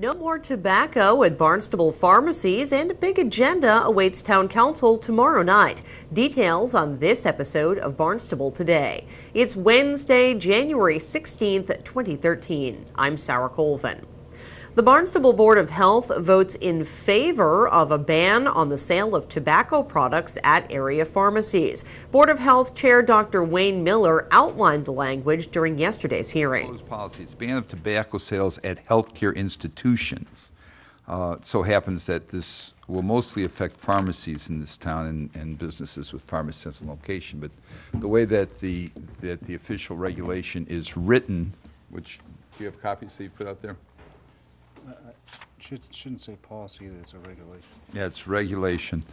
No more tobacco at Barnstable pharmacies, and a big agenda awaits Town Council tomorrow night. Details on this episode of Barnstable Today. It's Wednesday, January 16th, 2013. I'm Sarah Colvin. The Barnstable Board of Health votes in favor of a ban on the sale of tobacco products at area pharmacies. Board of Health Chair Dr. Wayne Miller outlined the language during yesterday's hearing. Policies, ban of tobacco sales at healthcare institutions. It so happens that this will mostly affect pharmacies in this town and businesses with pharmacies in location. But the way that the official regulation is written, which do you have copies that you put out there? Shouldn't say policy, it's a regulation. Yeah, it's regulation.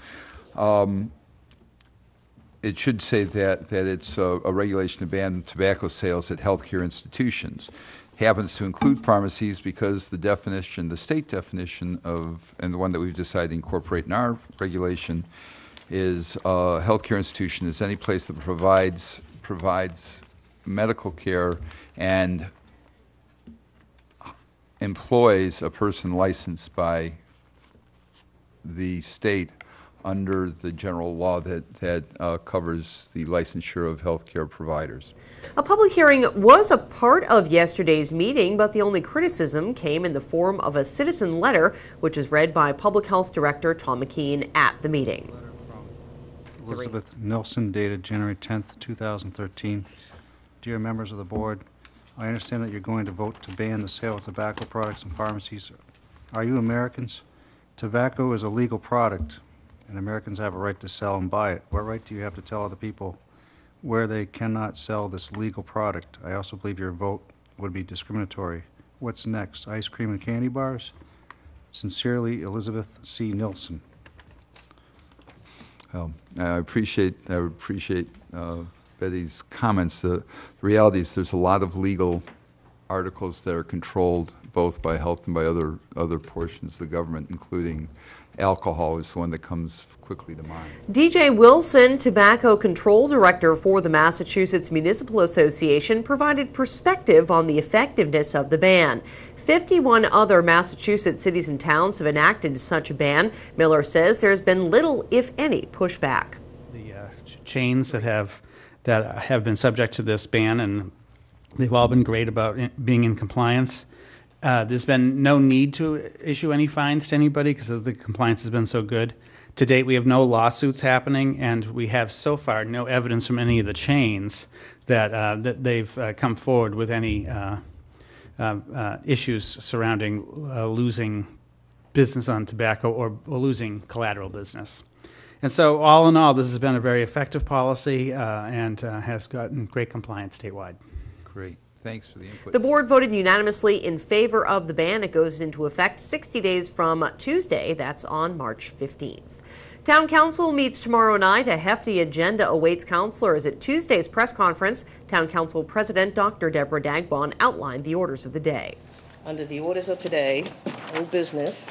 It should say that it's a regulation to ban tobacco sales at healthcare institutions. Happens to include pharmacies because the definition, the state definition of, and the one that we've decided to incorporate in our regulation, is a healthcare institution is any place that provides medical care and employs a person licensed by the state under the general law that covers the licensure of healthcare providers. A public hearing was a part of yesterday's meeting, but the only criticism came in the form of a citizen letter, which was read by Public Health Director Tom McKean at the meeting. Elizabeth Nilsson, dated January 10th, 2013. Dear members of the board, I understand that you're going to vote to ban the sale of tobacco products in pharmacies. Are you Americans? Tobacco is a legal product, and Americans have a right to sell and buy it. What right do you have to tell other people where they cannot sell this legal product? I also believe your vote would be discriminatory. What's next? Ice cream and candy bars? Sincerely, Elizabeth C. Nilsson. I appreciate Betty's comments. The reality is there's a lot of legal articles that are controlled both by health and by other portions of the government, including alcohol is the one that comes quickly to mind. DJ Wilson, Tobacco Control Director for the Massachusetts Municipal Association, provided perspective on the effectiveness of the ban. 51 other Massachusetts cities and towns have enacted such a ban. Miller says there's been little, if any, pushback. The chains that have been subject to this ban, and they've all been great about being in compliance. There's been no need to issue any fines to anybody because the compliance has been so good. To date, we have no lawsuits happening, and we have so far no evidence from any of the chains that they've come forward with any issues surrounding losing business on tobacco or losing collateral business. And so all in all, this has been a very effective policy and has gotten great compliance statewide. Great. Thanks for the input. The board voted unanimously in favor of the ban. It goes into effect 60 days from Tuesday. That's on March 15th. Town Council meets tomorrow night. A hefty agenda awaits councilors. At Tuesday's press conference, Town Council President Dr. Deborah Dagbon outlined the orders of the day. Under the orders of today, old business,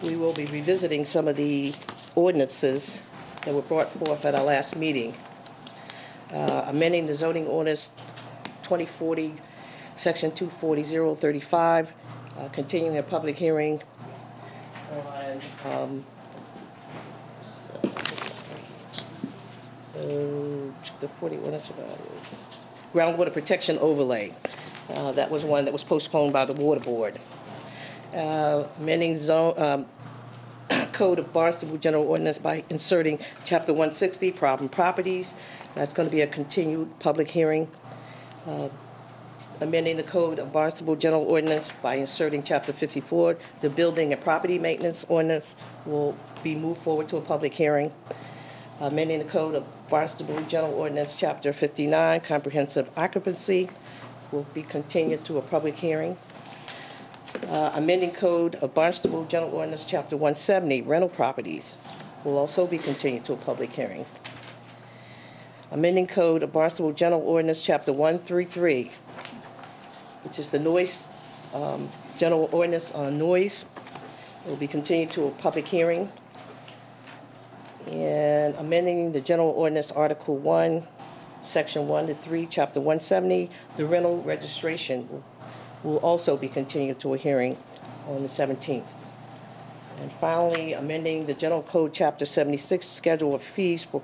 we will be revisiting some of the ordinances that were brought forth at our last meeting. Amending the zoning ordinance 2040, section 240035, continuing a public hearing on the 40 ordinance about groundwater protection overlay. That was one that was postponed by the water board. Amending zone code of Barnstable General Ordinance by inserting Chapter 160, problem properties. That's going to be a continued public hearing. Amending the code of Barnstable General Ordinance by inserting Chapter 54, the building and property maintenance ordinance will be moved forward to a public hearing. Amending the code of Barnstable General Ordinance Chapter 59, comprehensive occupancy, will be continued to a public hearing. Amending code of Barnstable General Ordinance Chapter 170, rental properties, will also be continued to a public hearing. Amending code of Barnstable General Ordinance Chapter 133, which is the noise, general ordinance on noise, will be continued to a public hearing. And amending the General Ordinance Article 1, Section 1 to 3, Chapter 170, the rental registration will will also be continued to a hearing on the 17th. And finally, amending the General Code Chapter 76 Schedule of Fees for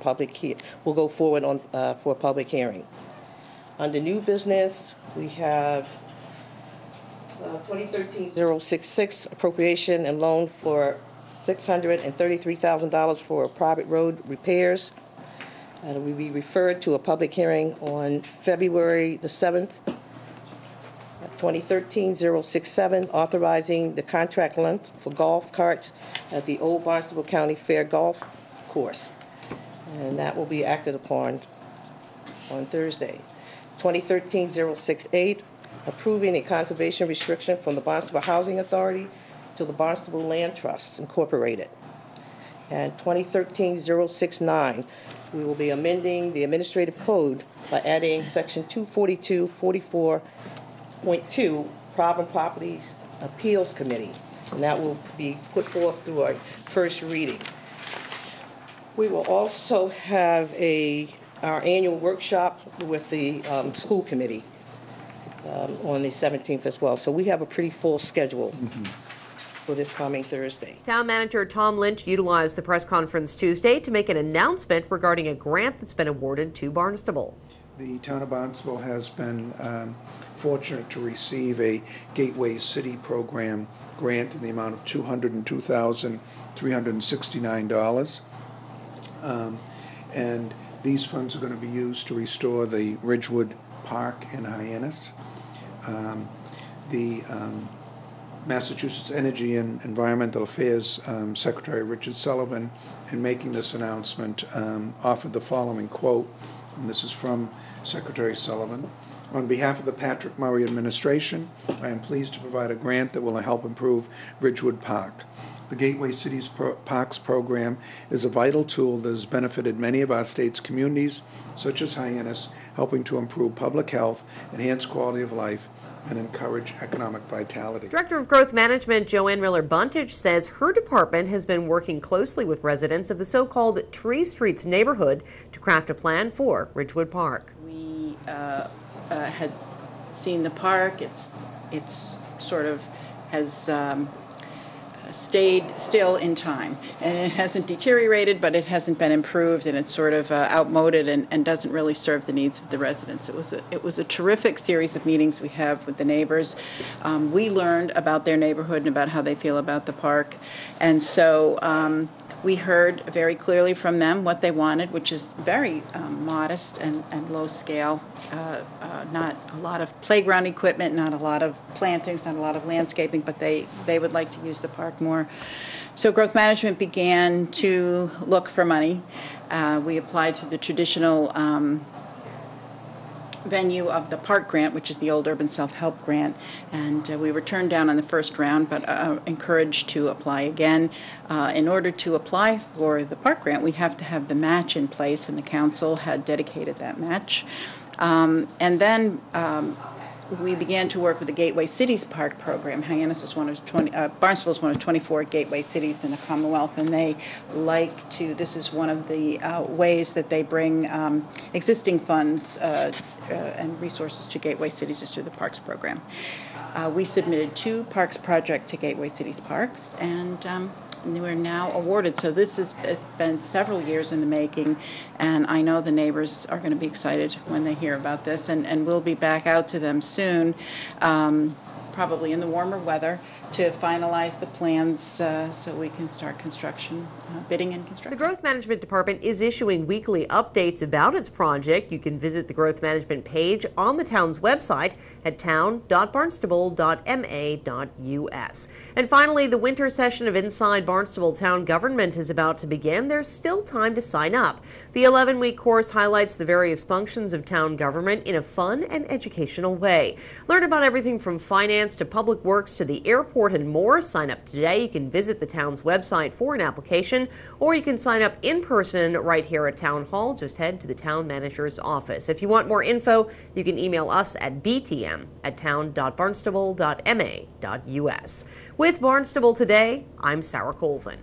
will go forward on for a public hearing. Under new business, we have 2013-066 appropriation and loan for $633,000 for private road repairs. It will be referred to a public hearing on February the 7th. 2013-067, authorizing the contract length for golf carts at the Old Barnstable County Fair Golf Course. And that will be acted upon on Thursday. 2013-068, approving a conservation restriction from the Barnstable Housing Authority to the Barnstable Land Trust, Incorporated. And 2013-069, we will be amending the administrative code by adding section 242.44.2, Problem Properties Appeals Committee, and that will be put forth through our first reading. We will also have our annual workshop with the school committee on the 17th as well. So we have a pretty full schedule for this coming Thursday. Town Manager Tom Lynch utilized the press conference Tuesday to make an announcement regarding a grant that's been awarded to Barnstable. The town of Barnstable has been fortunate to receive a Gateway City Program grant in the amount of $202,369. And these funds are going to be used to restore the Ridgewood Park in Hyannis. The Massachusetts Energy and Environmental Affairs Secretary Richard Sullivan, in making this announcement, offered the following quote, and this is from Secretary Sullivan. On behalf of the Patrick Murray administration, I am pleased to provide a grant that will help improve Ridgewood Park. The Gateway Cities Parks program is a vital tool that has benefited many of our state's communities, such as Hyannis, helping to improve public health, enhance quality of life, and encourage economic vitality. Director of Growth Management Joanne Miller-Buntich says her department has been working closely with residents of the so-called Tree Streets neighborhood to craft a plan for Ridgewood Park. We had seen the park. It's sort of has stayed still in time, and it hasn't deteriorated, but it hasn't been improved, and it's sort of outmoded and doesn't really serve the needs of the residents. It was a terrific series of meetings we have with the neighbors. We learned about their neighborhood and about how they feel about the park, and so we heard very clearly from them what they wanted, which is very modest and low scale. Not a lot of playground equipment, not a lot of plantings, not a lot of landscaping, but they would like to use the park more. So Growth Management began to look for money. We applied to the traditional venue of the park grant, which is the old urban self-help grant, and we were turned down on the first round, but encouraged to apply again. In order to apply for the park grant, we have to have the match in place, and the council had dedicated that match. And then we began to work with the Gateway Cities Park program. Hyannis is one of Barnstable is one of 24 Gateway cities in the Commonwealth, and they like to. This is one of the ways that they bring existing funds and resources to Gateway Cities is through the Parks program. We submitted 2 parks projects to Gateway Cities Parks, and we're now awarded. So this has been several years in the making, and I know the neighbors are going to be excited when they hear about this, and we'll be back out to them soon, probably in the warmer weather, to finalize the plans so we can start construction, bidding and construction. The Growth Management Department is issuing weekly updates about its project. You can visit the Growth Management page on the town's website at town.barnstable.ma.us. And finally, the winter session of Inside Barnstable Town Government is about to begin. There's still time to sign up. The 11-week course highlights the various functions of town government in a fun and educational way. Learn about everything from finance to public works to the airport and more. Sign up today. You can visit the town's website for an application, or you can sign up in person right here at Town Hall. Just head to the town manager's office. If you want more info, you can email us at btm@town.barnstable.ma.us. With Barnstable Today, I'm Sarah Colvin.